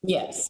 Yes.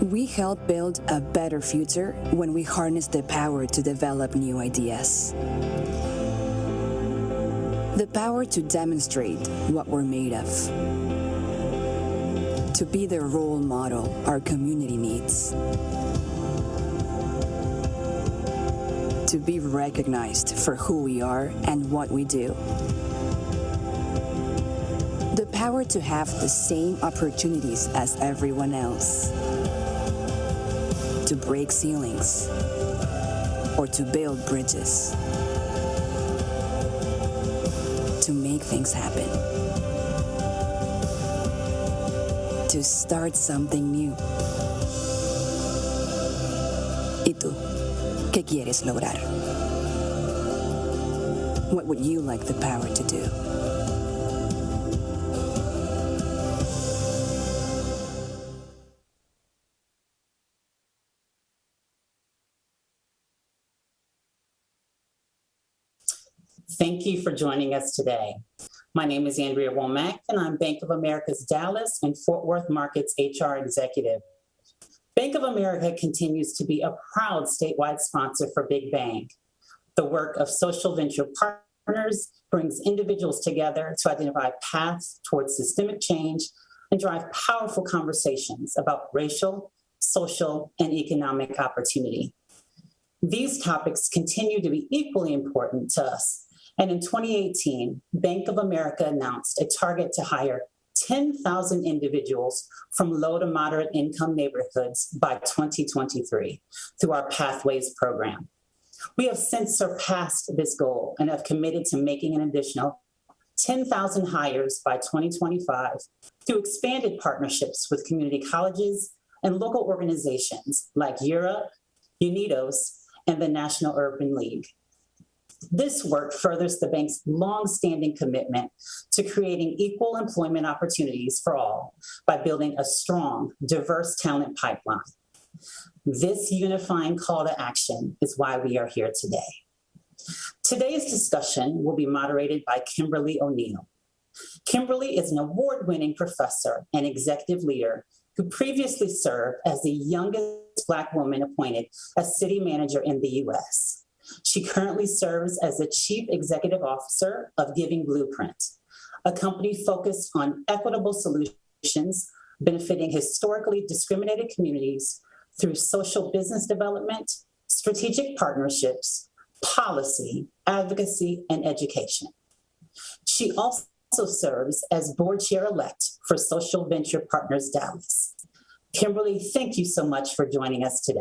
We help build a better future when we harness the power to develop new ideas. The power to demonstrate what we're made of. To be the role model our community needs. To be recognized for who we are and what we do. The power to have the same opportunities as everyone else. To break ceilings, or to build bridges, to make things happen, to start something new. ¿Y tú? ¿Qué quieres lograr? What would you like the power to do? Thank you for joining us today. My name is Andrea Womack, and I'm Bank of America's Dallas and Fort Worth Markets HR Executive. Bank of America continues to be a proud statewide sponsor for Big Bang. The work of social venture partners brings individuals together to identify paths towards systemic change and drive powerful conversations about racial, social, and economic opportunity. These topics continue to be equally important to us. And in 2018, Bank of America announced a target to hire 10,000 individuals from low to moderate income neighborhoods by 2023 through our Pathways program. We have since surpassed this goal and have committed to making an additional 10,000 hires by 2025 through expanded partnerships with community colleges and local organizations like URA, UNIDOS, and the National Urban League. This work furthers the bank's longstanding commitment to creating equal employment opportunities for all by building a strong, diverse talent pipeline. This unifying call to action is why we are here today. Today's discussion will be moderated by Kimberly O'Neill. Kimberly is an award-winning professor and executive leader who previously served as the youngest Black woman appointed as city manager in the U.S. She currently serves as the Chief Executive Officer of Giving Blueprint, a company focused on equitable solutions benefiting historically discriminated communities through social business development, strategic partnerships, policy, advocacy, and education. She also serves as board chair-elect for Social Venture Partners Dallas. Kimberly, thank you so much for joining us today.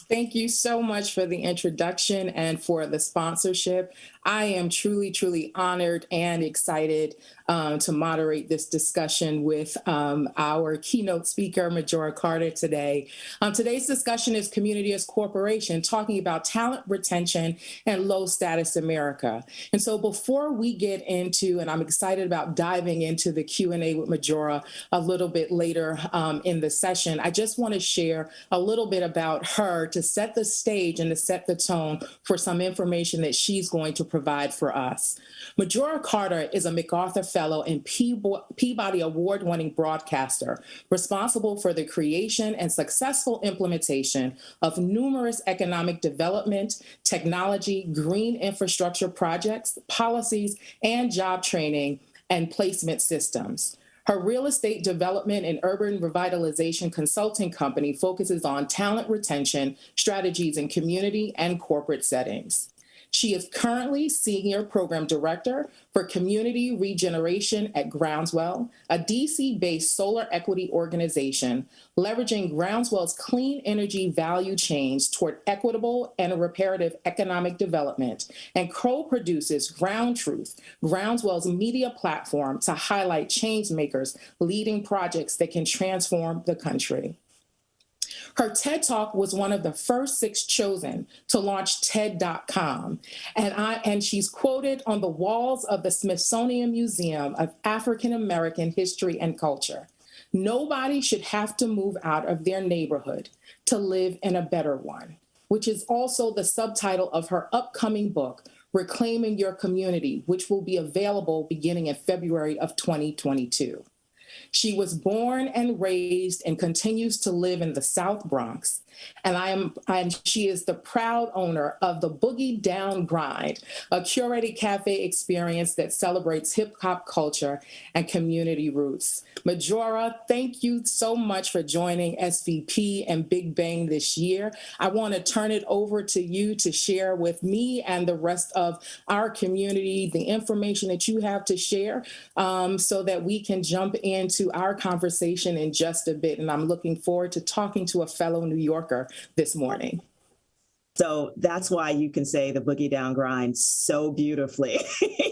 Thank you so much for the introduction and for the sponsorship. I am truly, truly honored and excited to moderate this discussion with our keynote speaker, Majora Carter, today. Today's discussion is Community as Corporation, talking about talent retention and low status America. And so before we get into, and I'm excited about diving into the Q&A with Majora a little bit later in the session, I just want to share a little bit about her to set the stage and to set the tone for some information that she's going to provide for us. Majora Carter is a MacArthur Fellow and Peabody Award-winning broadcaster responsible for the creation and successful implementation of numerous economic development, technology, green infrastructure projects, policies, and job training and placement systems. Her real estate development and urban revitalization consulting company focuses on talent retention strategies in community and corporate settings. She is currently Senior Program Director for Community Regeneration at Groundswell, a DC-based solar equity organization, leveraging Groundswell's clean energy value chains toward equitable and reparative economic development, and co-produces Ground Truth, Groundswell's media platform to highlight change makers leading projects that can transform the country. Her TED Talk was one of the first 6 chosen to launch TED.com. And she's quoted on the walls of the Smithsonian Museum of African American History and Culture. Nobody should have to move out of their neighborhood to live in a better one, which is also the subtitle of her upcoming book, Reclaiming Your Community, which will be available beginning in February of 2022. She was born and raised and continues to live in the South Bronx. And she is the proud owner of the Boogie Down Grind, a curated cafe experience that celebrates hip hop culture and community roots. Majora, thank you so much for joining SVP and Big Bang this year. I want to turn it over to you to share with me and the rest of our community the information that you have to share so that we can jump into our conversation in just a bit. And I'm looking forward to talking to a fellow New Yorker this morning. So that's why you can say the Boogie Down Grind so beautifully,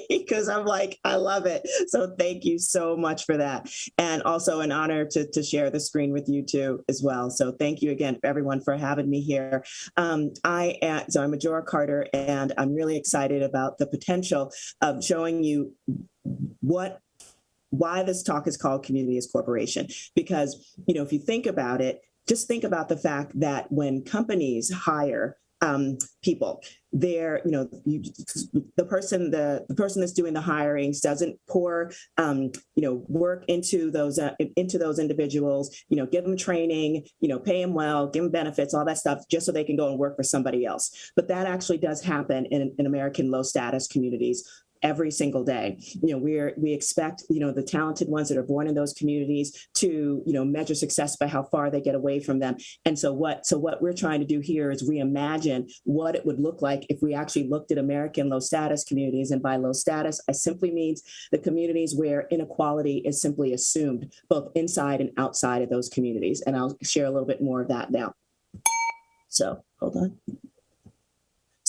because I'm like, I love it. So thank you so much for that. And also an honor to share the screen with you too as well. So thank you again, everyone, for having me here. I'm Majora Carter, and I'm really excited about the potential of showing you why this talk is called Community as Corporation. Because, if you think about it, just think about the fact that when companies hire people, they're, the person that's doing the hirings doesn't pour, work into those individuals, give them training, pay them well, give them benefits, all that stuff, just so they can go and work for somebody else. But that actually does happen in American low status communities every single day. We expect, the talented ones that are born in those communities to, measure success by how far they get away from them. And so what we're trying to do here is reimagine what it would look like if we actually looked at American low status communities. And by low status, I simply means the communities where inequality is simply assumed, both inside and outside of those communities. And I'll share a little bit more of that now. So hold on.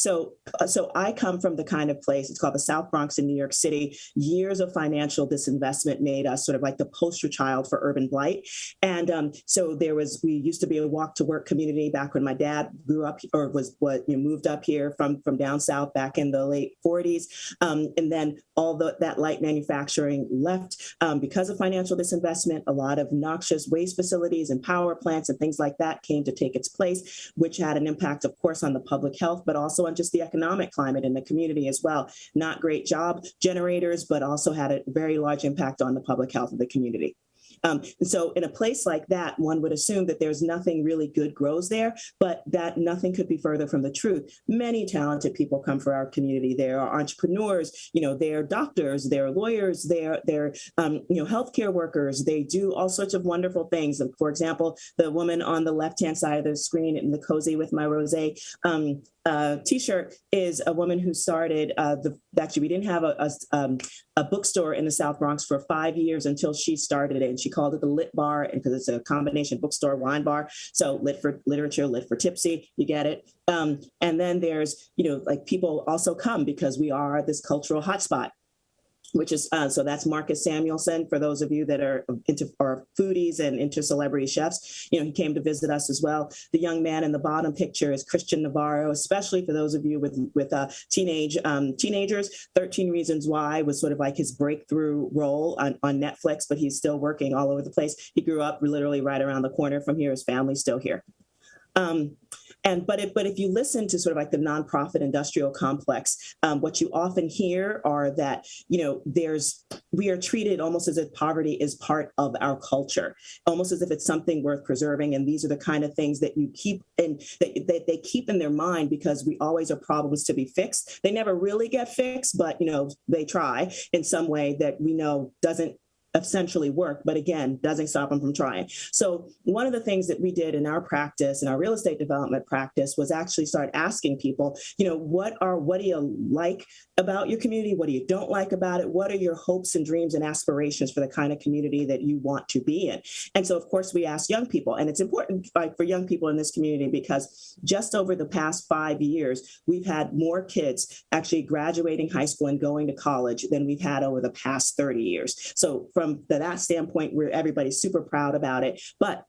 So I come from the kind of place, it's called the South Bronx in New York City. Years of financial disinvestment made us sort of like the poster child for urban blight. And so we used to be a walk to work community back when my dad grew up or moved up here from down south back in the late 40s. And then all that light manufacturing left because of financial disinvestment. A lot of noxious waste facilities and power plants and things like that came to take its place, which had an impact, of course, on the public health, but also on just the economic climate in the community as well. Not great job generators, but also had a very large impact on the public health of the community. And so in a place like that, one would assume that there's nothing really good grows there, but that nothing could be further from the truth. Many talented people come from our community. There are entrepreneurs, they're doctors, they're lawyers, they're healthcare workers. They do all sorts of wonderful things. For example, the woman on the left-hand side of the screen in the Cozy with My Rosé T-shirt is a woman who started actually, we didn't have a bookstore in the South Bronx for 5 years until she started it. And she called it the Lit Bar, and because it's a combination bookstore, wine bar. So lit for literature, lit for tipsy, you get it. And then there's, people also come because we are this cultural hotspot, which is, so that's Marcus Samuelson, for those of you that are foodies and into celebrity chefs. He came to visit us as well. The young man in the bottom picture is Christian Navarro, especially for those of you with teenagers. 13 Reasons Why was sort of like his breakthrough role on Netflix, but he's still working all over the place. He grew up literally right around the corner from here. His family's still here. But if you listen to sort of like the nonprofit industrial complex, what you often hear are that, we are treated almost as if poverty is part of our culture, almost as if it's something worth preserving. And these are the kind of things that you keep in, that they keep in their mind because we always are problems to be fixed. They never really get fixed, but, they try in some way that we know doesn't essentially work, but again, doesn't stop them from trying. So one of the things that we did in our practice, in our real estate development practice, was actually start asking people, what do you like about your community? What do you don't like about it? What are your hopes and dreams and aspirations for the kind of community that you want to be in? And so, of course, we asked young people, and it's important for young people in this community because just over the past 5 years, we've had more kids actually graduating high school and going to college than we've had over the past 30 years. So from that standpoint, everybody's super proud about it. But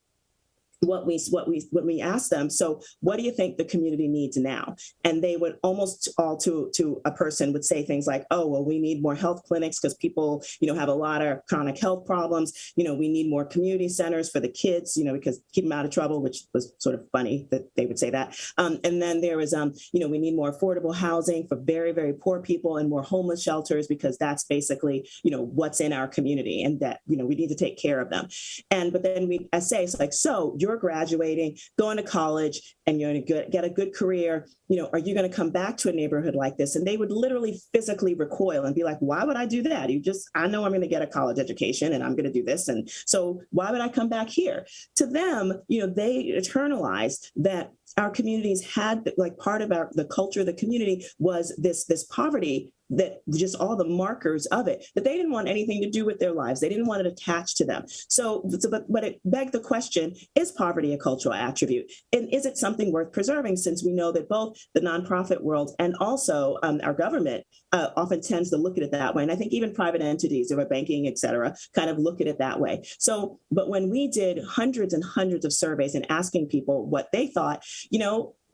what we asked them, so what do you think the community needs now? And they would almost all to a person would say things like, oh, well, we need more health clinics because people, have a lot of chronic health problems. We need more community centers for the kids, because keep them out of trouble, which was sort of funny that they would say that. And then there was, we need more affordable housing for very, very poor people and more homeless shelters because that's basically, what's in our community and that, we need to take care of them. But then I say, it's like, so you're graduating, going to college, and you're going to get a good career, are you going to come back to a neighborhood like this? And they would literally physically recoil and be like, why would I do that? I know I'm going to get a college education and I'm going to do this. And so why would I come back here? To them, they internalized that our communities had, like, part of the culture of the community was this poverty, that just all the markers of it, that they didn't want anything to do with their lives. They didn't want it attached to them. But it begged the question, is poverty a cultural attribute? And is it something worth preserving, since we know that both the nonprofit world and also our government often tends to look at it that way. And I think even private entities, or banking, et cetera, kind of look at it that way. So, but when we did hundreds and hundreds of surveys and asking people what they thought,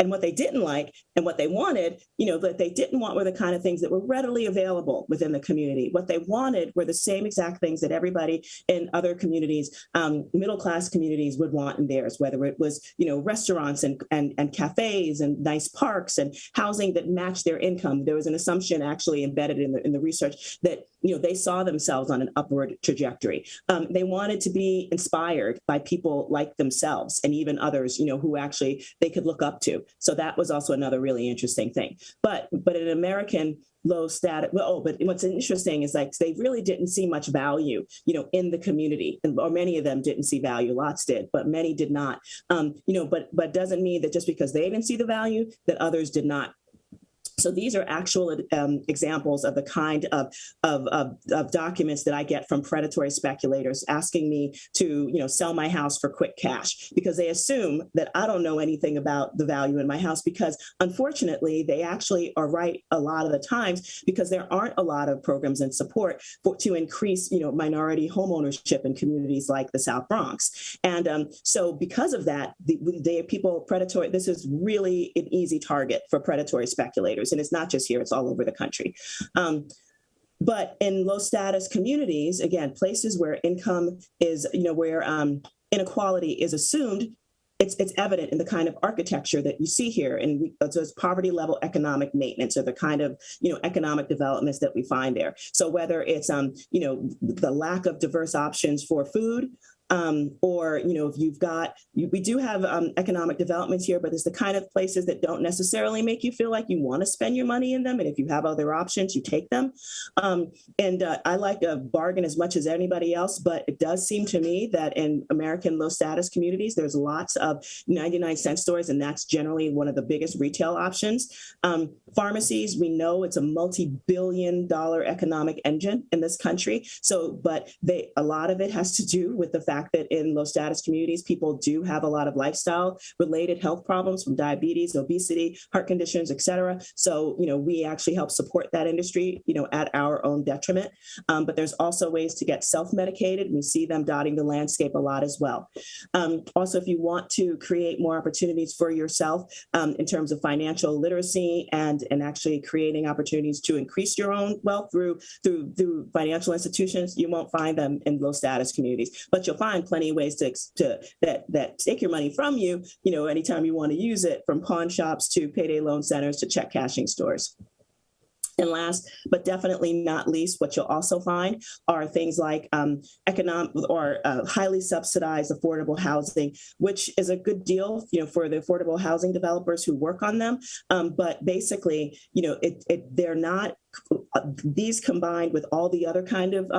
and what they didn't like and what they wanted, that they didn't want were the kind of things that were readily available within the community. What they wanted were the same exact things that everybody in other communities, middle-class communities, would want in theirs, whether it was, restaurants and cafes and nice parks and housing that matched their income. There was an assumption actually embedded in the research that, they saw themselves on an upward trajectory. They wanted to be inspired by people like themselves and even others, who actually they could look up to. So that was also another really interesting thing. But an American low status. But what's interesting is, like, they really didn't see much value, in the community, or many of them didn't see value. Lots did, but many did not. But doesn't mean that just because they didn't see the value, that others did not. So these are actual examples of the kind of documents that I get from predatory speculators asking me to, sell my house for quick cash, because they assume that I don't know anything about the value in my house, because unfortunately they actually are right a lot of the times, because there aren't a lot of programs and support to increase, minority homeownership in communities like the South Bronx. And so because of that, this is really an easy target for predatory speculators. And it's not just here, it's all over the country. But in low status communities, again, places where income is, where inequality is assumed, it's evident in the kind of architecture that you see here. And those poverty level economic maintenance are the kind of, economic developments that we find there. So whether it's, the lack of diverse options for food, or, if we do have economic developments here, but it's the kind of places that don't necessarily make you feel like you want to spend your money in them. And if you have other options, you take them. I like a bargain as much as anybody else, but it does seem to me that in American low status communities, there's lots of 99-cent stores, and that's generally one of the biggest retail options. Pharmacies, we know it's a multi-billion-dollar economic engine in this country. So, but a lot of it has to do with the fact that in low status communities, people do have a lot of lifestyle related health problems, from diabetes, obesity, heart conditions, et cetera. So, we actually help support that industry, at our own detriment. But there's also ways to get self-medicated. We see them dotting the landscape a lot as well. Also, if you want to create more opportunities for yourself in terms of financial literacy and actually creating opportunities to increase your own wealth through financial institutions, you won't find them in low status communities, but you'll find plenty of ways that take your money from you, anytime you want to use it, from pawn shops to payday loan centers to check cashing stores. And last, but definitely not least, what you'll also find are things like economic or highly subsidized affordable housing, which is a good deal, for the affordable housing developers who work on them. But basically, they're not. These combined with all the other kind of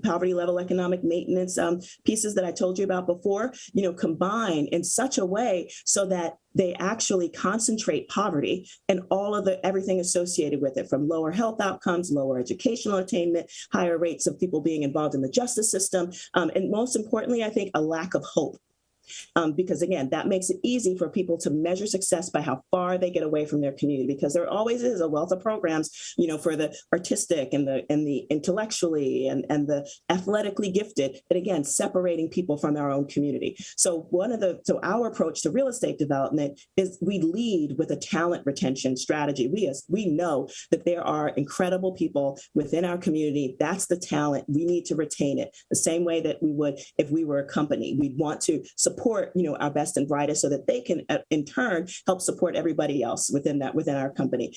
poverty level economic maintenance pieces that I told you about before, combine in such a way so that they actually concentrate poverty and all of everything associated with it, from lower health outcomes, lower educational attainment, higher rates of people being involved in the justice system, and most importantly, I think, a lack of hope. Because again, that makes it easy for people to measure success by how far they get away from their community, because there always is a wealth of programs, for the artistic and the intellectually and the athletically gifted, but again, separating people from our own community. So our approach to real estate development is we lead with a talent retention strategy. We know that there are incredible people within our community. That's the talent. We need to retain it the same way that we would if we were a company. We'd want to support, our best and brightest so that they can, in turn, help support everybody else within our company.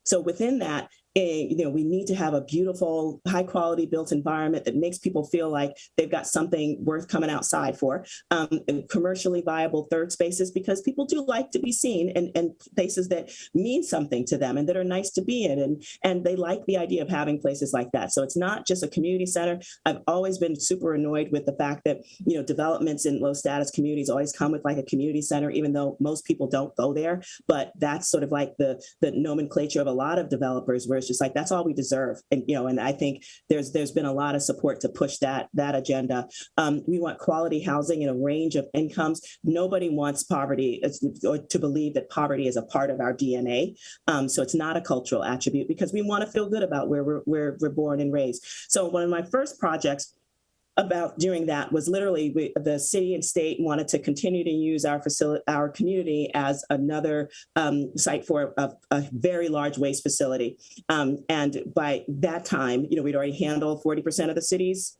So within that, we need to have a beautiful, high quality built environment that makes people feel like they've got something worth coming outside for. And commercially viable third spaces, because people do like to be seen in places that mean something to them and that are nice to be in. And they like the idea of having places like that. So it's not just a community center. I've always been super annoyed with the fact that, developments in low status communities always come with like a community center, even though most people don't go there. But that's sort of like the nomenclature of a lot of developers, where it's just like, that's all we deserve. And I think there's been a lot of support to push that agenda. We want quality housing in a range of incomes. Nobody wants poverty or to believe that poverty is a part of our DNA. So it's not a cultural attribute, because we want to feel good about where we're born and raised. So one of my first projects about doing that was literally the city and state wanted to continue to use our community as another site for a very large waste facility. And by that time, we'd already handled 40% of the city's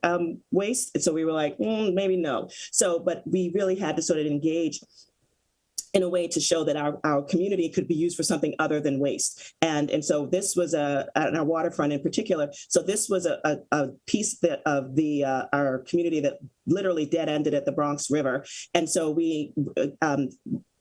waste. And so we were like, maybe no. So, but we really had to sort of engage in a way to show that our community could be used for something other than waste. And so this was on our waterfront in particular. So this was a piece of our community that literally dead ended at the Bronx River. And so we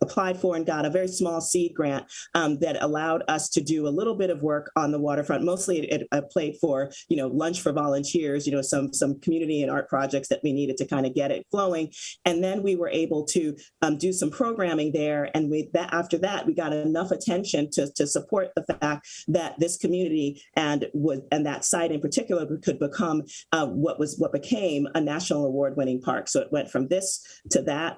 applied for and got a very small seed grant that allowed us to do a little bit of work on the waterfront. Mostly it played for, lunch for volunteers, some community and art projects that we needed to kind of get it flowing. And then we were able to do some programming there. And after that, we got enough attention to support the fact that this community and that site in particular could become what became a national award-winning park. So it went from this to that.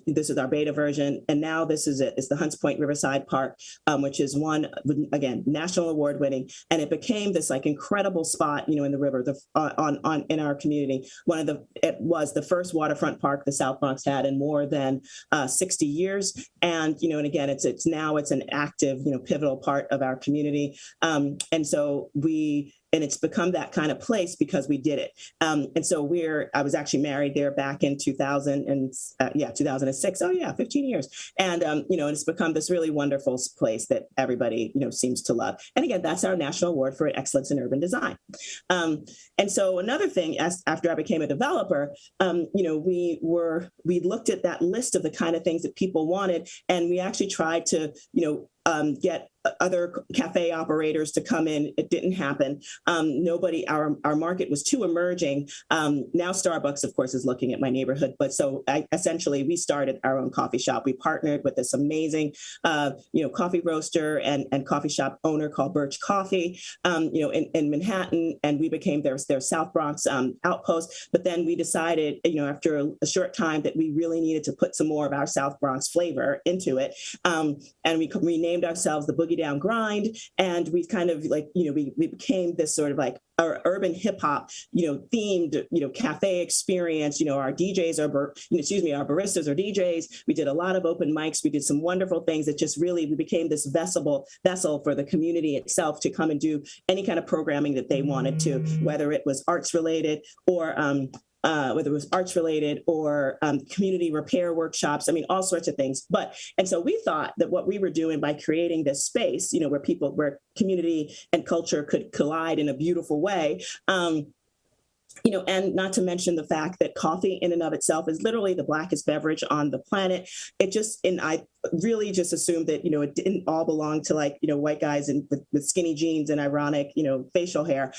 This is our beta version. And now this is it. It's the Hunts Point Riverside Park, which is one, again, national award winning. And it became this like incredible spot, in the river, in our community. It was the first waterfront park the South Bronx had in more than 60 years. And, and again, it's an active, pivotal part of our community. And it's become that kind of place because we did it. And so I was actually married there back in 2006. Oh yeah, 15 years. And, and it's become this really wonderful place that everybody, seems to love. And again, that's our national award for excellence in urban design. And so another thing, after I became a developer, we looked at that list of the kind of things that people wanted, and we actually tried to, get other cafe operators to come in. It didn't happen. Our market was too emerging. Now Starbucks, of course, is looking at my neighborhood. But so essentially we started our own coffee shop. We partnered with this amazing, coffee roaster and coffee shop owner called Birch Coffee, in Manhattan. And we became their South Bronx outpost. But then we decided, after a short time that we really needed to put some more of our South Bronx flavor into it. And we renamed ourselves the Boogie Down Grind, and we kind of we became this sort of like our urban hip hop, themed, cafe experience. Our DJs our baristas are DJs. We did a lot of open mics. We did some wonderful things that just really, we became this vessel for the community itself to come and do any kind of programming that they wanted to, whether it was arts related or community repair workshops, all sorts of things. And so we thought that what we were doing by creating this space, where community and culture could collide in a beautiful way, and not to mention the fact that coffee in and of itself is literally the blackest beverage on the planet. I really just assumed that, it didn't all belong to white guys with skinny jeans and ironic, facial hair.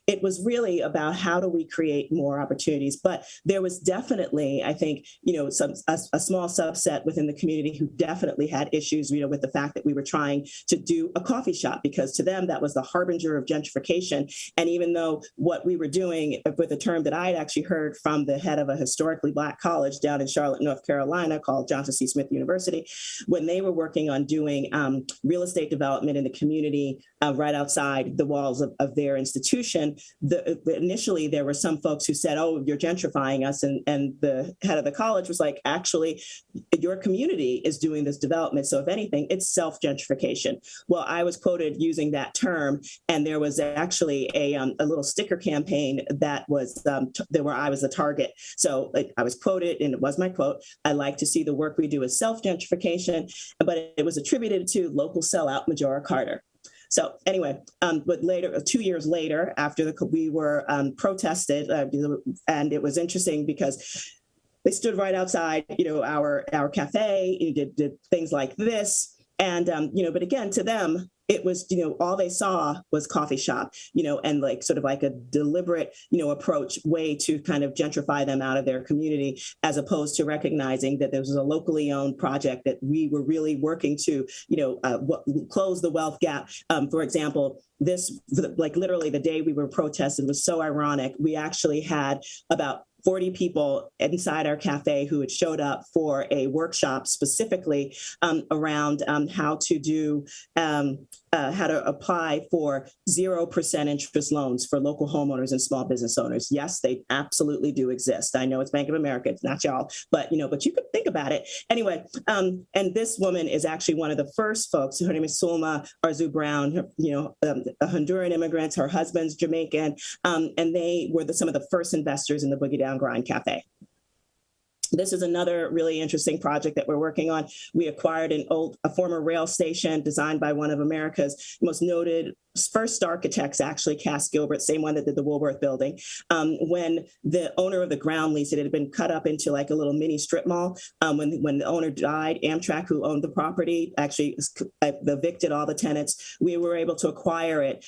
It was really about how do we create more opportunities. But there was definitely, I think, a small subset within the community who definitely had issues, with the fact that we were trying to do a coffee shop, because to them that was the harbinger of gentrification. And even though what we were doing with a term that I had actually heard from the head of a historically Black college down in Charlotte, North Carolina, called Johnson C. Smith University, when they were working on doing real estate development in the community right outside the walls of their institution, initially there were some folks who said, "Oh, you're gentrifying us," and the head of the college was like, "Actually, your community is doing this development, so if anything, it's self-gentrification." Well, I was quoted using that term, and there was actually a little sticker campaign that was where I was the target. So I was quoted, and it was my quote, "I like to see the work we do as self-gentrification," but it was attributed to local sellout Majora Carter. So anyway, but 2 years later, after we were protested, and it was interesting because they stood right outside, our cafe, did things like this, and but again, to them, it was, all they saw was coffee shop, and sort of like a deliberate, approach way to kind of gentrify them out of their community, as opposed to recognizing that there was a locally owned project that we were really working to, close the wealth gap. For example, literally the day we were protested was so ironic. We actually had about 40 people inside our cafe who had showed up for a workshop specifically around how to apply for 0% interest loans for local homeowners and small business owners. Yes, they absolutely do exist. I know it's Bank of America, it's not y'all, but you could think about it. Anyway, and this woman is actually one of the first folks. Her name is Sulma Arzu Brown, a Honduran immigrant. Her husband's Jamaican, and they were some of the first investors in the Boogie Down Grind Cafe. This is another really interesting project that we're working on. We acquired a former rail station designed by one of America's most noted first architects, actually, Cass Gilbert, same one that did the Woolworth building, when the owner of the ground lease, it had been cut up into like a little mini strip mall. When the owner died, Amtrak, who owned the property, actually evicted all the tenants. We were able to acquire it.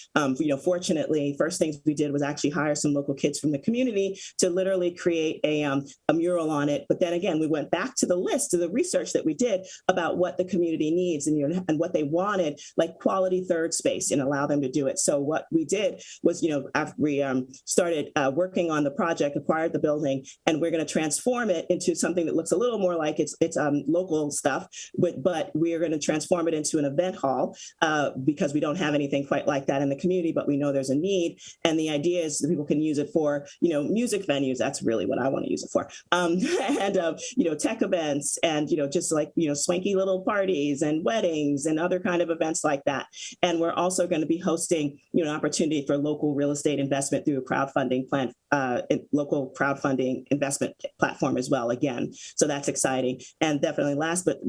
Fortunately, first things we did was actually hire some local kids from the community to literally create a mural on it. But then again, we went back to the list, to the research that we did about what the community needs and what they wanted, like quality third space, and allow them to do it. So what we did was, after we started working on the project, acquired the building, and we're going to transform it into something that looks a little more like it's local stuff, but we are going to transform it into an event hall because we don't have anything quite like that in the community, but we know there's a need. And the idea is that people can use it for, music venues. That's really what I want to use it for. And, tech events and, just like, swanky little parties and weddings and other kind of events like that. And we're also going to be hosting, an opportunity for local real estate investment through a crowdfunding plan, local crowdfunding investment platform as well, again. So that's exciting. And definitely last but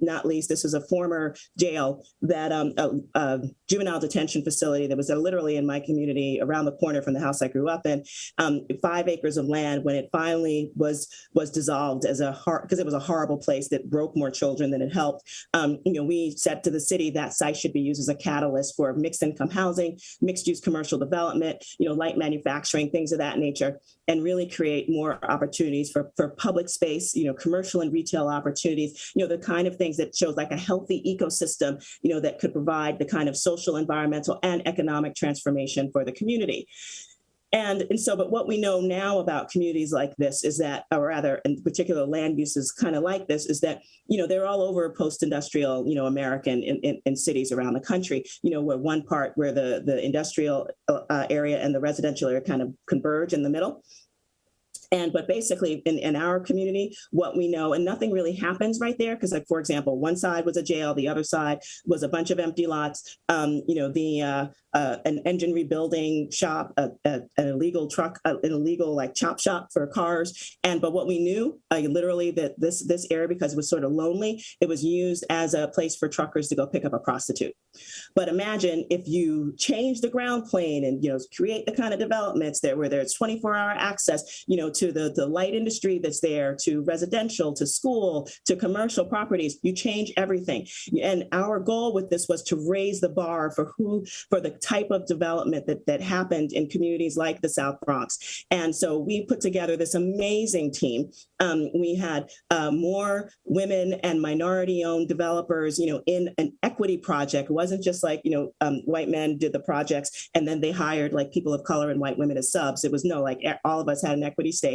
not least, this is a former jail that juvenile detention facility that was literally in my community around the corner from the house I grew up in, 5 acres of land when it finally was dissolved because it was a horrible place that broke more children than it helped. We said to the city that site should be used as a catalyst for mixed income housing, mixed use commercial development, light manufacturing, things of that nature, and really create more opportunities for public space, commercial and retail opportunities, the kind of things that shows like a healthy ecosystem, that could provide the kind of social, environmental, and economic transformation for the community. But what we know now about communities like this is that, or rather, in particular, land uses kind of like this, is that, they're all over post-industrial, American in cities around the country, where one part where the industrial area and the residential area kind of converge in the middle. But basically in our community, what we know, and nothing really happens right there, because like, for example, one side was a jail, the other side was a bunch of empty lots, an engine rebuilding shop, an illegal truck, an illegal like chop shop for cars. But what we knew, literally that this area, because it was sort of lonely, it was used as a place for truckers to go pick up a prostitute. But imagine if you change the ground plane and, create the kind of developments there where there's 24-hour access, to the light industry that's there, to residential, to school, to commercial properties, you change everything. And our goal with this was to raise the bar for the type of development that happened in communities like the South Bronx. And so we put together this amazing team. We had more women and minority-owned developers, in an equity project. It wasn't just like, white men did the projects and then they hired like people of color and white women as subs. It was like all of us had an equity stake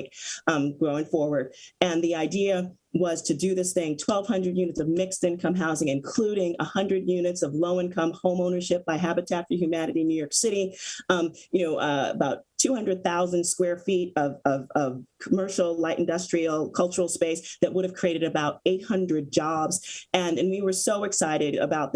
going forward. And the idea was to do this thing, 1,200 units of mixed income housing, including 100 units of low income home ownership by Habitat for Humanity, New York City, about 200,000 square feet of commercial, light industrial, cultural space that would have created about 800 jobs. And we were so excited about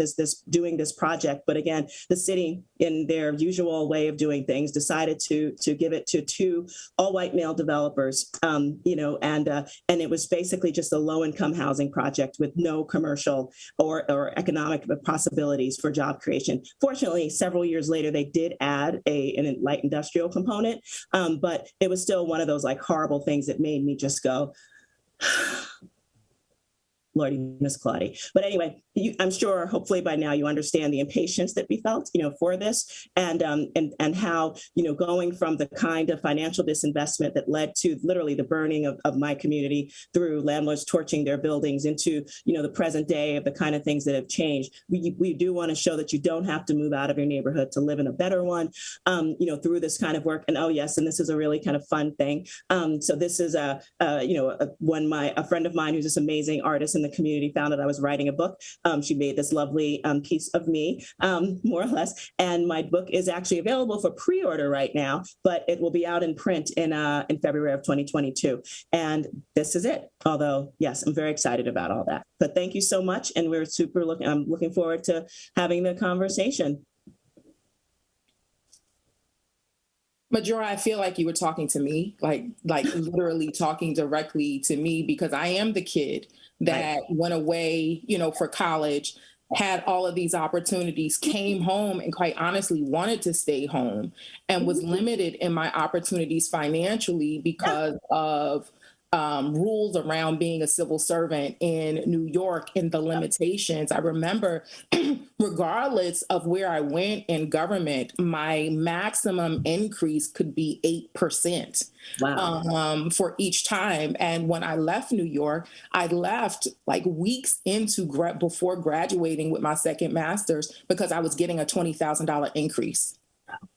doing this project. But again, the city, in their usual way of doing things, decided to give it to 2 all-white male developers, and it was basically just a low-income housing project with no commercial or economic possibilities for job creation. Fortunately, several years later, they did add an light industrial component, but it was still one of those like horrible things that made me just go, Lordy, Miss Claudia. But anyway, I'm sure, hopefully by now you understand the impatience that we felt, for this, and how, going from the kind of financial disinvestment that led to literally the burning of my community through landlords torching their buildings into, the present day of the kind of things that have changed. We do want to show that you don't have to move out of your neighborhood to live in a better one, through this kind of work. And oh yes, and this is a really kind of fun thing. So this is a friend of mine who's this amazing artist in the community found that I was writing a book. She made this lovely piece of me, more or less. And my book is actually available for pre-order right now, but it will be out in print in February of 2022. And this is it. Although, yes, I'm very excited about all that. But thank you so much. And I'm looking forward to having the conversation. Majora, I feel like you were talking to me, like literally talking directly to me, because I am the kid that went away, for college had all of these opportunities, came home and quite honestly wanted to stay home, and was limited in my opportunities financially because of rules around being a civil servant in New York and the limitations. I remember, regardless of where I went in government, my maximum increase could be 8%. Wow. For each time. And when I left New York, I left like weeks into before graduating with my second master's because I was getting a $20,000 increase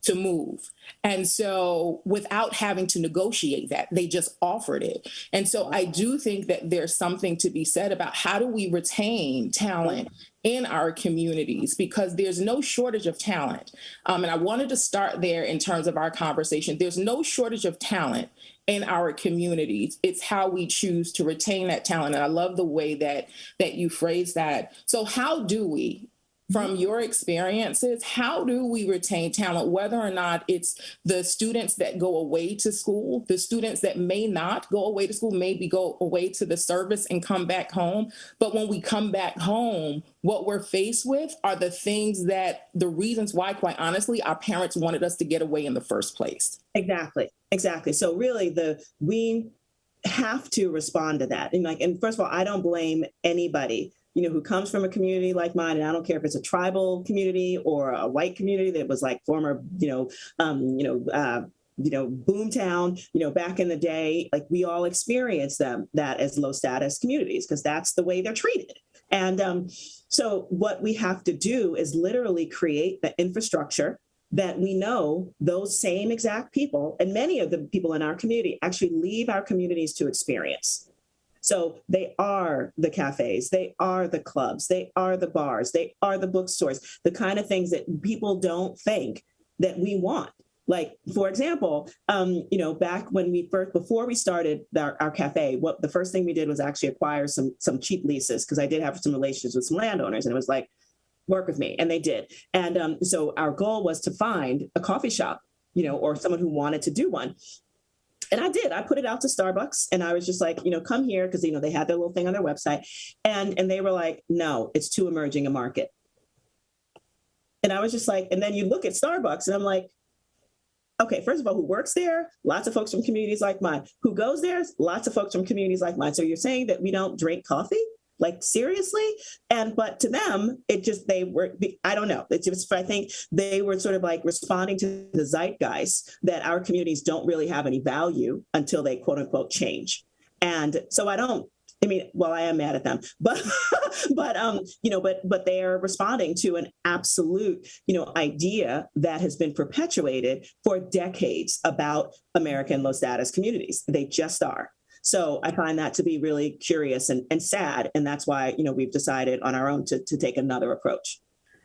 to move. And so without having to negotiate that, they just offered it. And so I do think that there's something to be said about how do we retain talent in our communities, because there's no shortage of talent. And I wanted to start there in terms of our conversation. There's no shortage of talent in our communities. It's how we choose to retain that talent. And I love the way that you phrase that. So how do we, from your experiences, how do we retain talent, whether or not it's the students that go away to school, the students that may not go away to school, maybe go away to the service and come back home. But when we come back home, what we're faced with are the things that the reasons why, quite honestly, our parents wanted us to get away in the first place. Exactly. So really we have to respond to that. And first of all, I don't blame anybody who comes from a community like mine, and I don't care if it's a tribal community or a white community that was like former, boomtown, back in the day, like we all experience that as low status communities because that's the way they're treated. And so what we have to do is literally create the infrastructure that we know those same exact people, and many of the people in our community actually leave our communities to experience. So they are the cafes, they are the clubs, they are the bars, they are the bookstores, the kind of things that people don't think that we want. Like, for example, back when before we started our cafe, the first thing we did was actually acquire some cheap leases, because I did have some relations with some landowners, and it was like, work with me, and they did. And so our goal was to find a coffee shop, or someone who wanted to do one. And I did. I put it out to Starbucks, and I was just like, come here, because they had their little thing on their website, and they were like, no, it's too emerging a market. And I was just like, and then you look at Starbucks, and I'm like, okay, first of all, who works there? Lots of folks from communities like mine. Who goes there? Lots of folks from communities like mine. So you're saying that we don't drink coffee? Like, seriously? But to them, I don't know. It's just, I think they were sort of like responding to the zeitgeist that our communities don't really have any value until they quote unquote change. And so I am mad at them, but they are responding to an absolute, idea that has been perpetuated for decades about American low status communities. They just are. So I find that to be really curious and sad. And that's why, we've decided on our own to take another approach.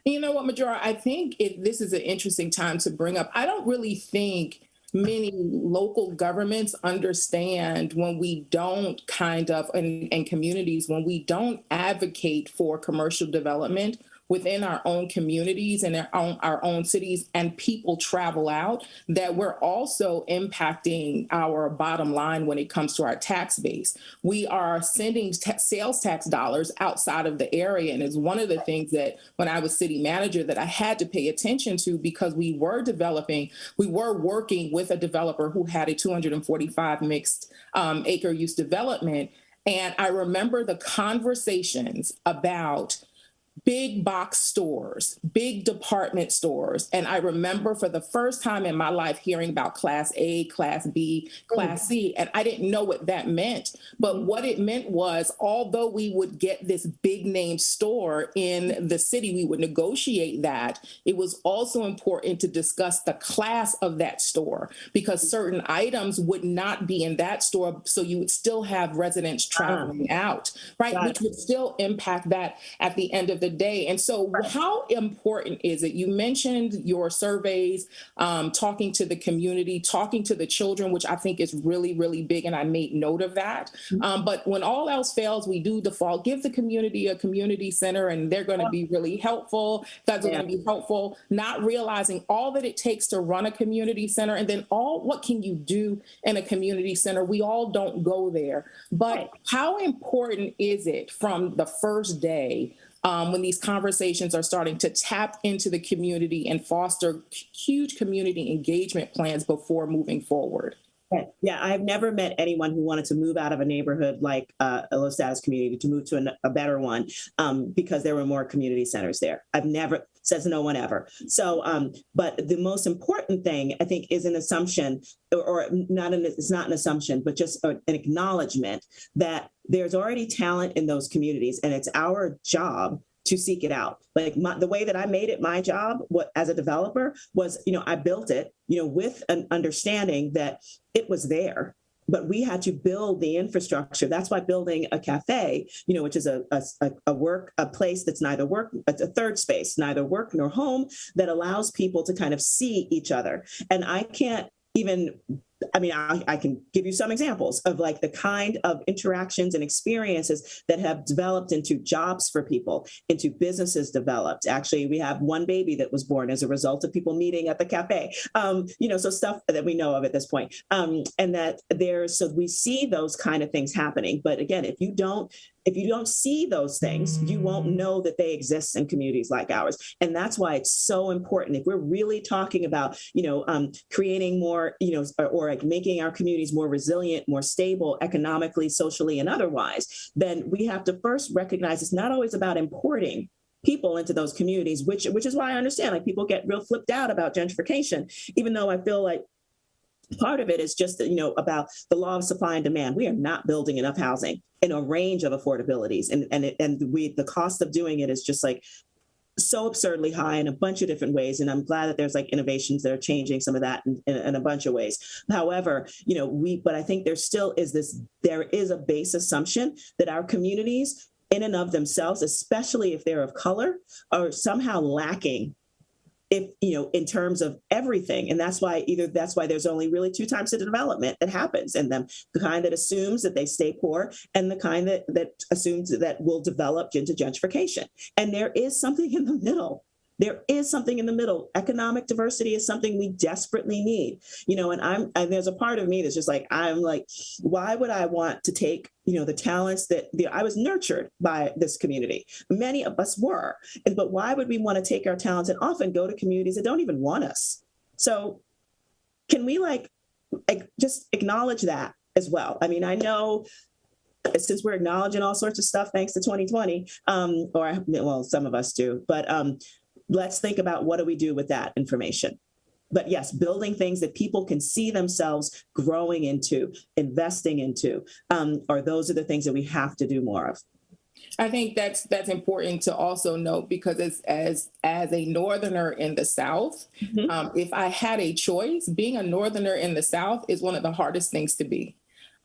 You know what, Majora, I think this is an interesting time to bring up. I don't really think many local governments understand when we don't and communities, when we don't advocate for commercial development within our own communities and our own cities, and people travel out, that we're also impacting our bottom line when it comes to our tax base. We are sending sales tax dollars outside of the area. And it's one of the things that when I was city manager that I had to pay attention to, because we were working with a developer who had a 245 mixed acre use development. And I remember the conversations about big box stores, big department stores. And I remember for the first time in my life hearing about Class A, Class B, Class C, and I didn't know what that meant. But what it meant was, although we would get this big name store in the city, we would negotiate that. It was also important to discuss the class of that store, because certain items would not be in that store. So you would still have residents traveling out, right? Which would still impact that at the end of the day. And so how important is it? You mentioned your surveys, talking to the community, talking to the children, which I think is really, really big. And I made note of that. But when all else fails, we do default, give the community a community center, and they're going to be really helpful. That's going to be helpful, not realizing all that it takes to run a community center. And then what can you do in a community center? We all don't go there. But how important is it from the first day when these conversations are starting to tap into the community and foster huge community engagement plans before moving forward? Yeah, I've never met anyone who wanted to move out of a neighborhood like a low status community to move to a better one because there were more community centers there. I've never, says no one ever. So, but the most important thing I think is an assumption, or not it's not an assumption, but just an acknowledgement that there's already talent in those communities, and it's our job to seek it out. Like the way that I made it my job as a developer was, I built it, with an understanding that it was there, but we had to build the infrastructure. That's why building a cafe, which is a place that's neither work, a third space, neither work nor home, that allows people to kind of see each other. And I can't even, I can give you some examples of like the kind of interactions and experiences that have developed into jobs for people, into businesses developed. Actually, we have one baby that was born as a result of people meeting at the cafe. So stuff that we know of at this point. And that so we see those kind of things happening. But again, if you don't see those things, you won't know that they exist in communities like ours. And that's why it's so important. If we're really talking about, creating more, or like making our communities more resilient, more stable economically, socially, and otherwise, then we have to first recognize it's not always about importing people into those communities, which is why I understand like people get real flipped out about gentrification, even though I feel like part of it is just, about the law of supply and demand. We are not building enough housing in a range of affordabilities. And the cost of doing it is just like so absurdly high in a bunch of different ways. And I'm glad that there's like innovations that are changing some of that in a bunch of ways. However, but I think there still is there is a base assumption that our communities in and of themselves, especially if they're of color, are somehow lacking in terms of everything. And that's why there's only really two types of development that happens in them: the kind that assumes that they stay poor, and the kind that assumes that will develop into gentrification. And there is something in the middle. There is something in the middle. Economic diversity is something we desperately need, and there's a part of me that's just like, I'm like, why would I want to take, the talents that I was nurtured by this community? Many of us were, but why would we want to take our talents and often go to communities that don't even want us? So can we just acknowledge that as well? I know since we're acknowledging all sorts of stuff, thanks to 2020, some of us do, but let's think about what do we do with that information. But yes, building things that people can see themselves growing into, investing into, or those are the things that we have to do more of. I think that's important to also note, because as a Northerner in the South, if I had a choice, being a Northerner in the South is one of the hardest things to be.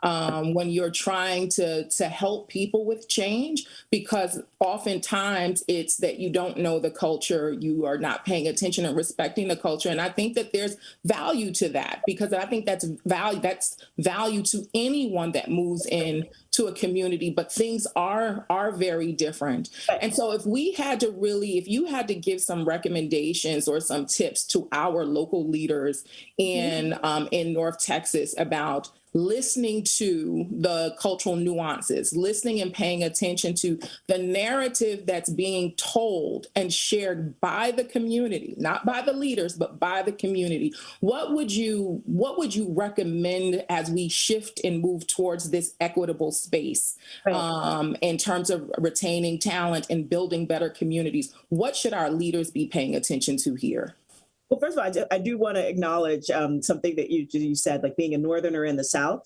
When you're trying to help people with change, because oftentimes it's that you don't know the culture, you are not paying attention and respecting the culture. And I think that there's value to that, because I think that's value to anyone that moves in to a community, but things are very different. And so if you had to give some recommendations or some tips to our local leaders in North Texas about listening to the cultural nuances, listening and paying attention to the narrative that's being told and shared by the community, not by the leaders, but by the community, what would you recommend as we shift and move towards this equitable space, in terms of retaining talent and building better communities? What should our leaders be paying attention to here? Well, first of all, I do want to acknowledge something that you said, like being a Northerner in the South.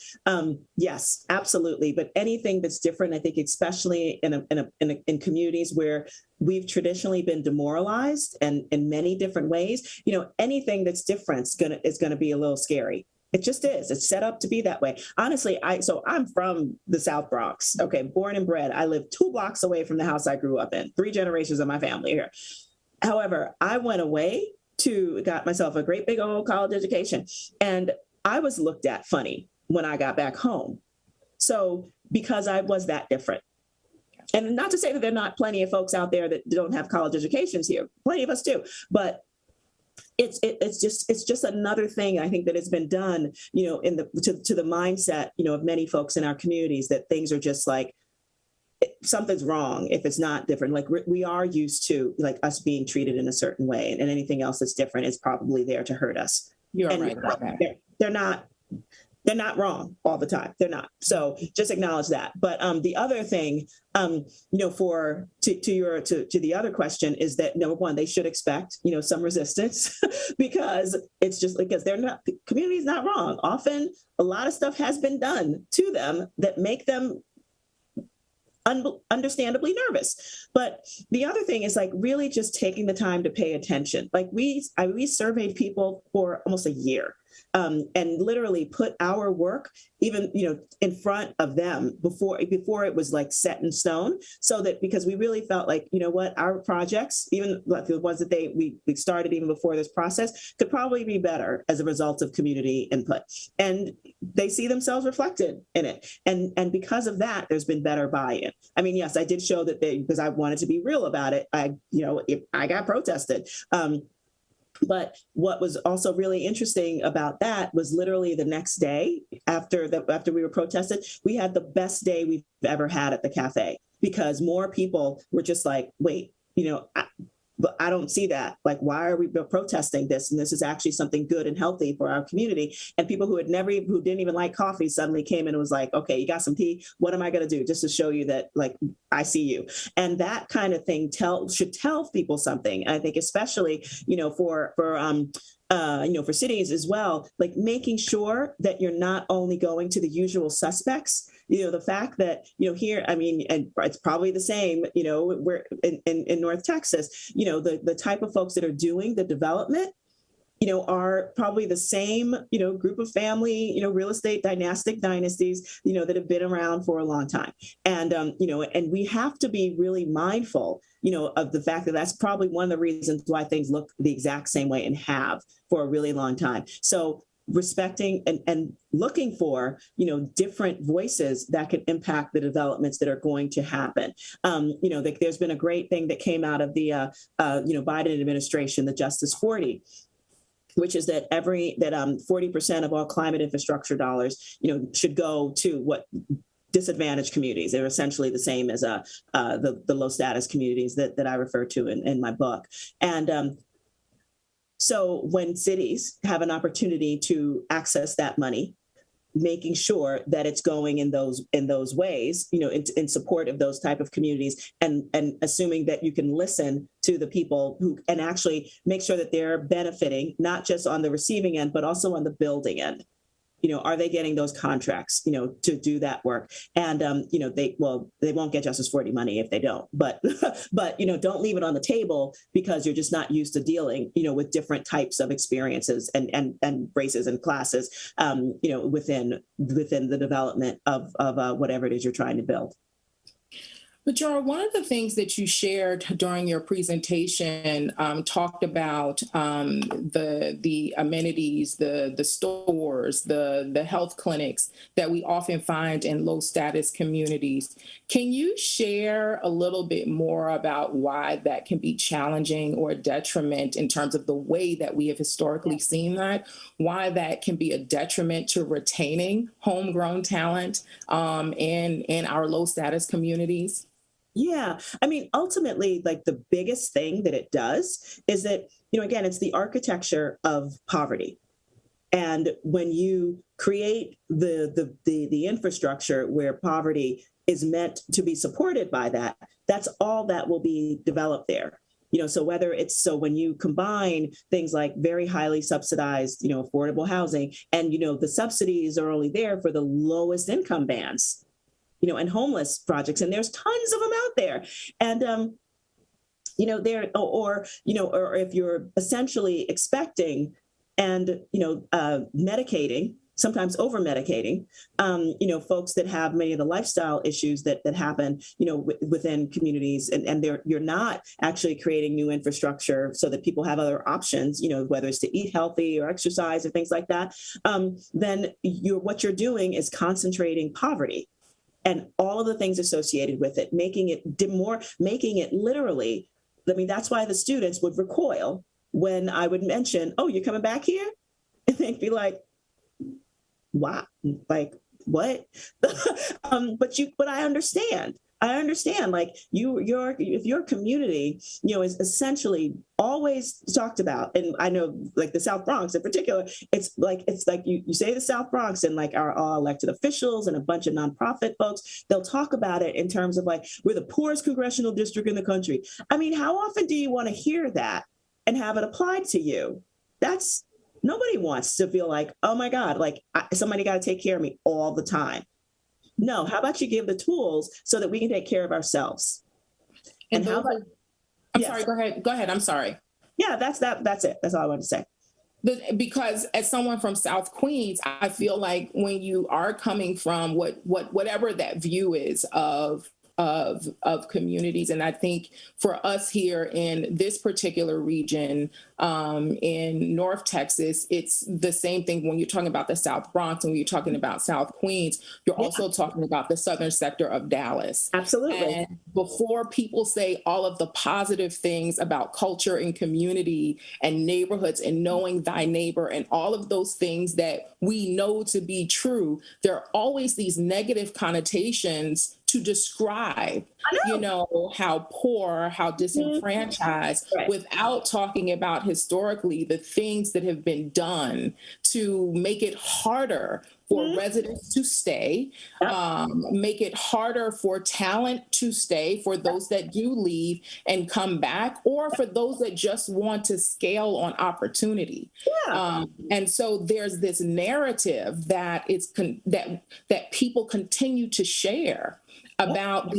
Yes, absolutely. But anything that's different, I think, especially in communities where we've traditionally been demoralized and in many different ways, anything that's different is going to be a little scary. It just is. It's set up to be that way. Honestly, I'm from the South Bronx. Okay, born and bred. I live 2 blocks away from the house I grew up in. 3 generations of my family here. However, I went away got myself a great big old college education. And I was looked at funny when I got back home. So because I was that different. And not to say that there are not plenty of folks out there that don't have college educations here. Plenty of us do. But it's just another thing I think that has been done, to the mindset, of many folks in our communities, that things are just like, something's wrong if it's not different. Like we are used to like us being treated in a certain way, and anything else that's different is probably there to hurt us. You're and right about that. They're not wrong all the time. They're not. So just acknowledge that. But the other thing, to the other question is that number one, they should expect, some resistance because it's just because the community is not wrong. Often a lot of stuff has been done to them that make them understandably nervous. But the other thing is like really just taking the time to pay attention. Like we surveyed people for almost a year. And literally put our work even, in front of them before it was like set in stone, so that because we really felt like, our projects, even like the ones that we started even before this process, could probably be better as a result of community input. And they see themselves reflected in it. And because of that, there's been better buy-in. I mean, yes, I did show that because I wanted to be real about it, I got protested. But what was also really interesting about that was literally the next day after we were protested, we had the best day we've ever had at the cafe, because more people were just like, wait, but I don't see that. Like, why are we protesting this? And this is actually something good and healthy for our community. And people who didn't even like coffee suddenly came in and was like, okay, you got some tea. What am I going to do just to show you that, like, I see you? And that kind of thing should tell people something. And I think especially, for cities as well, like making sure that you're not only going to the usual suspects. The fact that, here, I mean, and it's probably the same, we're in North Texas, the type of folks that are doing the development, are probably the same, group of family, real estate dynasties, that have been around for a long time. And, and we have to be really mindful, of the fact that that's probably one of the reasons why things look the exact same way and have for a really long time. So respecting and looking for, different voices that can impact the developments that are going to happen. There's been a great thing that came out of the, Biden administration, the Justice 40, which is that 40% of all climate infrastructure dollars, should go to what disadvantaged communities. They're essentially the same as the low status communities that I refer to in my book. And so when cities have an opportunity to access that money, making sure that it's going in those ways, in support of those type of communities, and assuming that you can listen to the people who and actually make sure that they're benefiting, not just on the receiving end, but also on the building end. Are they getting those contracts, to do that work? And, they won't get Justice 40 money if they don't, but don't leave it on the table because you're just not used to dealing, with different types of experiences and races and classes, within the development of whatever it is you're trying to build. Majora, one of the things that you shared during your presentation talked about the amenities, the stores, the health clinics that we often find in low status communities. Can you share a little bit more about why that can be challenging or a detriment in terms of the way that we have historically seen that, why that can be a detriment to retaining homegrown talent in our low status communities? Yeah. I mean, ultimately, like the biggest thing that it does is that, again, it's the architecture of poverty. And when you create the infrastructure where poverty is meant to be supported by that, that's all that will be developed there. So when you combine things like very highly subsidized, affordable housing, and, the subsidies are only there for the lowest income bands, and homeless projects, and there's tons of them out there. And, or if you're essentially expecting and, medicating, sometimes over medicating, folks that have many of the lifestyle issues that happen, within communities, and you're not actually creating new infrastructure so that people have other options, whether it's to eat healthy or exercise or things like that, then what you're doing is concentrating poverty and all of the things associated with it, making it literally. I mean, that's why the students would recoil when I would mention, "Oh, you're coming back here?" And they'd be like, "Wow, like what?" But I understand. I understand, like if your community, is essentially always talked about, and I know like the South Bronx in particular, it's like you say the South Bronx and like our elected officials and a bunch of nonprofit folks, they'll talk about it in terms of like, we're the poorest congressional district in the country. I mean, how often do you want to hear that and have it applied to you? Nobody wants to feel like, oh my God, like somebody got to take care of me all the time. No, how about you give the tools so that we can take care of ourselves? And how about, sorry, go ahead. I'm sorry. Yeah, that's it. That's all I wanted to say. Because as someone from South Queens, I feel like when you are coming from whatever that view is of communities, and I think for us here in this particular region, in North Texas, it's the same thing when you're talking about the South Bronx and when you're talking about South Queens, you're also talking about the southern sector of Dallas. Absolutely. And before people say all of the positive things about culture and community and neighborhoods and knowing thy neighbor and all of those things that we know to be true, there are always these negative connotations to describe, how poor, how disenfranchised, without talking about historically the things that have been done to make it harder for residents to stay, make it harder for talent to stay, for those that do leave and come back, or for those that just want to scale on opportunity. And so there's this narrative that that people continue to share about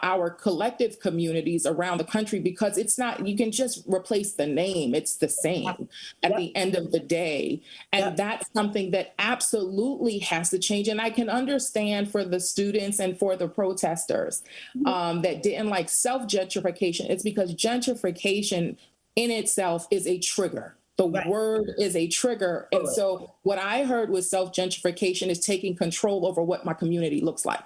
our collective communities around the country, because it's not, you can just replace the name. It's the same at the end of the day. And that's something that absolutely has to change. And I can understand for the students and for the protesters that didn't like self-gentrification. It's because gentrification in itself is a trigger. The word is a trigger. And so what I heard with self-gentrification is taking control over what my community looks like.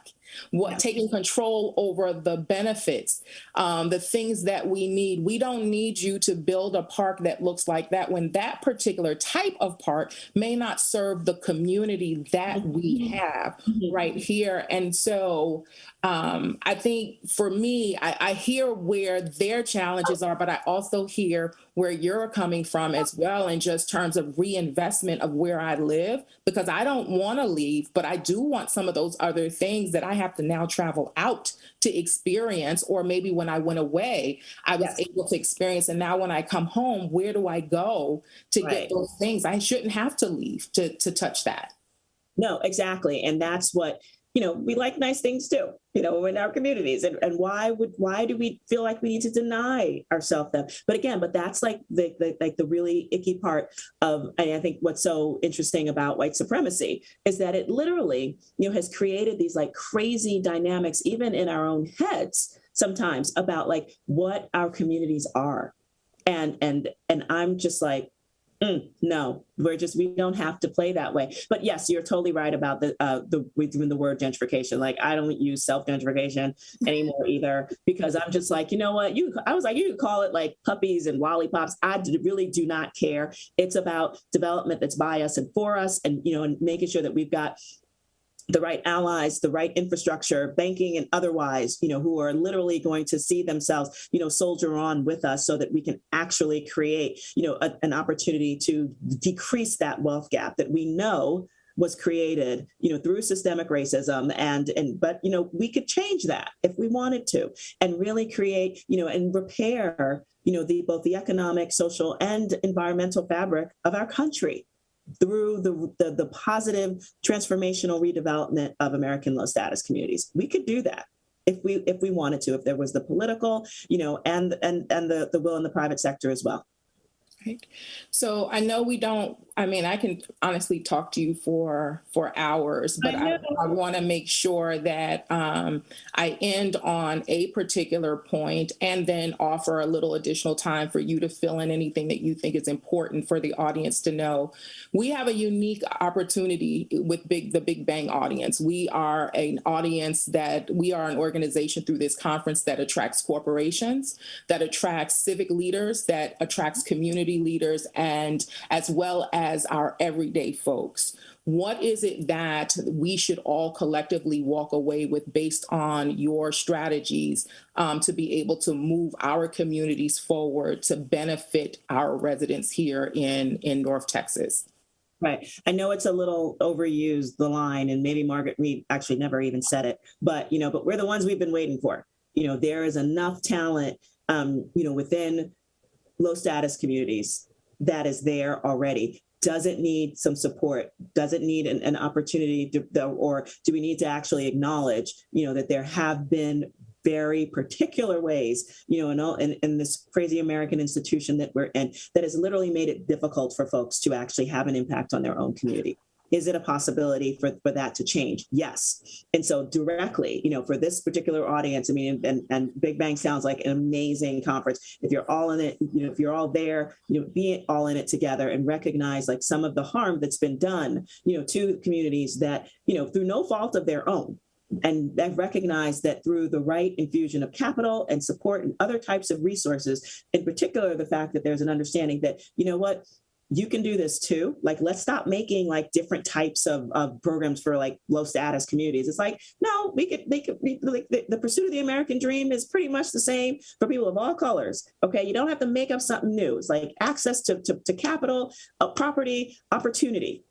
Taking control over the benefits, the things that we need. We don't need you to build a park that looks like that when that particular type of park may not serve the community that we have right here. And so I think for me, I hear where their challenges are, but I also hear where you're coming from as well in just terms of reinvestment of where I live, because I don't want to leave, but I do want some of those other things that I have to now travel out to experience, or maybe when I went away, I was able to experience. And now when I come home, where do I go to get those things? I shouldn't have to leave to touch that. No, exactly. And that's what, we like nice things too, in our communities. And why do we feel like we need to deny ourselves them? But that's like the really icky part of, and I think what's so interesting about white supremacy is that it literally, has created these like crazy dynamics, even in our own heads sometimes, about like what our communities are. And I'm just like, no, we don't have to play that way. But yes, you're totally right about the word gentrification. Like, I don't use self-gentrification anymore either, because I'm just like, you know what? I was like, you could call it like puppies and lollipops. I really do not care. It's about development that's by us and for us, and and making sure that we've got the right allies, the right infrastructure, banking and otherwise, who are literally going to see themselves, soldier on with us so that we can actually create, an opportunity to decrease that wealth gap that we know was created, through systemic racism. But we could change that if we wanted to, and really create, and repair, both the economic, social, and environmental fabric of our country through the positive transformational redevelopment of American low status communities. We could do that if we wanted to, if there was the political, and the will in the private sector as well. Right. So I know I can honestly talk to you for hours, but I want to make sure that I end on a particular point and then offer a little additional time for you to fill in anything that you think is important for the audience to know. We have a unique opportunity with the Big Bang audience. We are an organization through this conference that attracts corporations, that attracts civic leaders, that attracts community community leaders and as well as our everyday folks. What is it that we should all collectively walk away with based on your strategies to be able to move our communities forward to benefit our residents here in North Texas? Right. I know it's a little overused, the line, and maybe Margaret Reed actually never even said it, but we're the ones we've been waiting for. There is enough talent, within low status communities that is there already. Does it need some support? Does it need an opportunity or do we need to actually acknowledge, that there have been very particular ways, in this crazy American institution that we're in, that has literally made it difficult for folks to actually have an impact on their own community? Is it a possibility for that to change? Yes. And so directly, for this particular audience, and Big Bang sounds like an amazing conference. If you're all in it, if you're all there, be all in it together and recognize like some of the harm that's been done, to communities that, through no fault of their own. And I've recognized that through the right infusion of capital and support and other types of resources, in particular, the fact that there's an understanding that, you can do this too. Like, let's stop making like different types of programs for like low status communities. It's like, no, the pursuit of the American dream is pretty much the same for people of all colors. Okay. You don't have to make up something new. It's like access to capital, property, opportunity.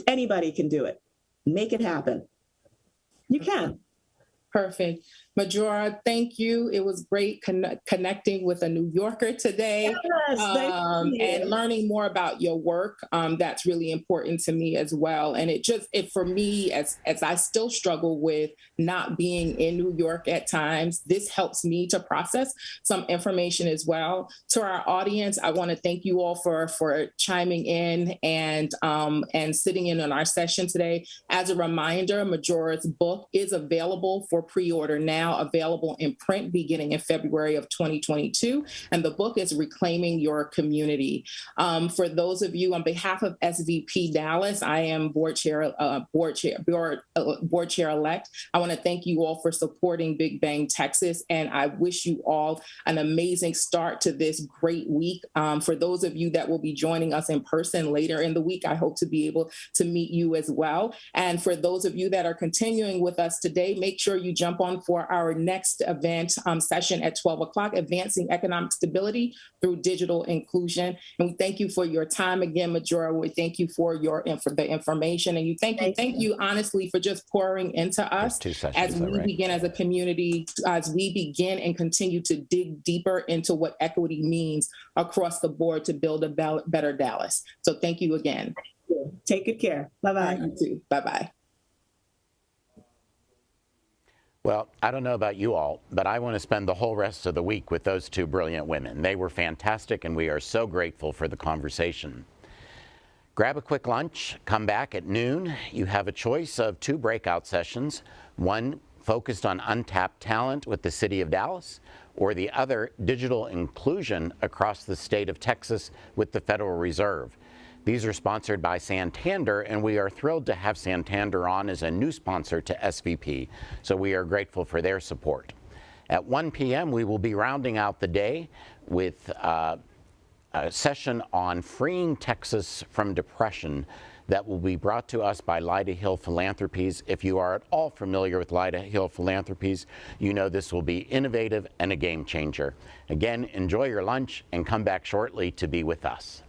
Anybody can do it. Make it happen. You can. Perfect. Majora, thank you. It was great connecting with a New Yorker today. Yes, and learning more about your work. That's really important to me as well. And it for me, as I still struggle with not being in New York at times, this helps me to process some information as well. To our audience, I want to thank you all for chiming in and sitting in on our session today. As a reminder, Majora's book is available for pre-order now, available in print beginning in February of 2022. And the book is Reclaiming Your Community. For those of you, on behalf of SVP Dallas, I am board chair elect. I want to thank you all for supporting Big Bang Texas, and I wish you all an amazing start to this great week. For those of you that will be joining us in person later in the week, I hope to be able to meet you as well. And for those of you that are continuing with us today, make sure you jump on for our next event session at 12 o'clock, Advancing Economic Stability Through Digital Inclusion. And we thank you for your time again, Majora. We thank you for the information, and thank you honestly for just pouring into us as we begin as a community, as we begin and continue to dig deeper into what equity means across the board to build a better Dallas. So thank you again. Take good care. Bye-bye. You too. Bye-bye. Well, I don't know about you all, but I want to spend the whole rest of the week with those two brilliant women. They were fantastic, and we are so grateful for the conversation. Grab a quick lunch, come back at noon. You have a choice of two breakout sessions, one focused on untapped talent with the City of Dallas, or the other, digital inclusion across the state of Texas with the Federal Reserve. These are sponsored by Santander, and we are thrilled to have Santander on as a new sponsor to SVP, so we are grateful for their support. At 1 p.m., we will be rounding out the day with a session on freeing Texas from depression that will be brought to us by Lyda Hill Philanthropies. If you are at all familiar with Lyda Hill Philanthropies, you know this will be innovative and a game changer. Again, enjoy your lunch and come back shortly to be with us.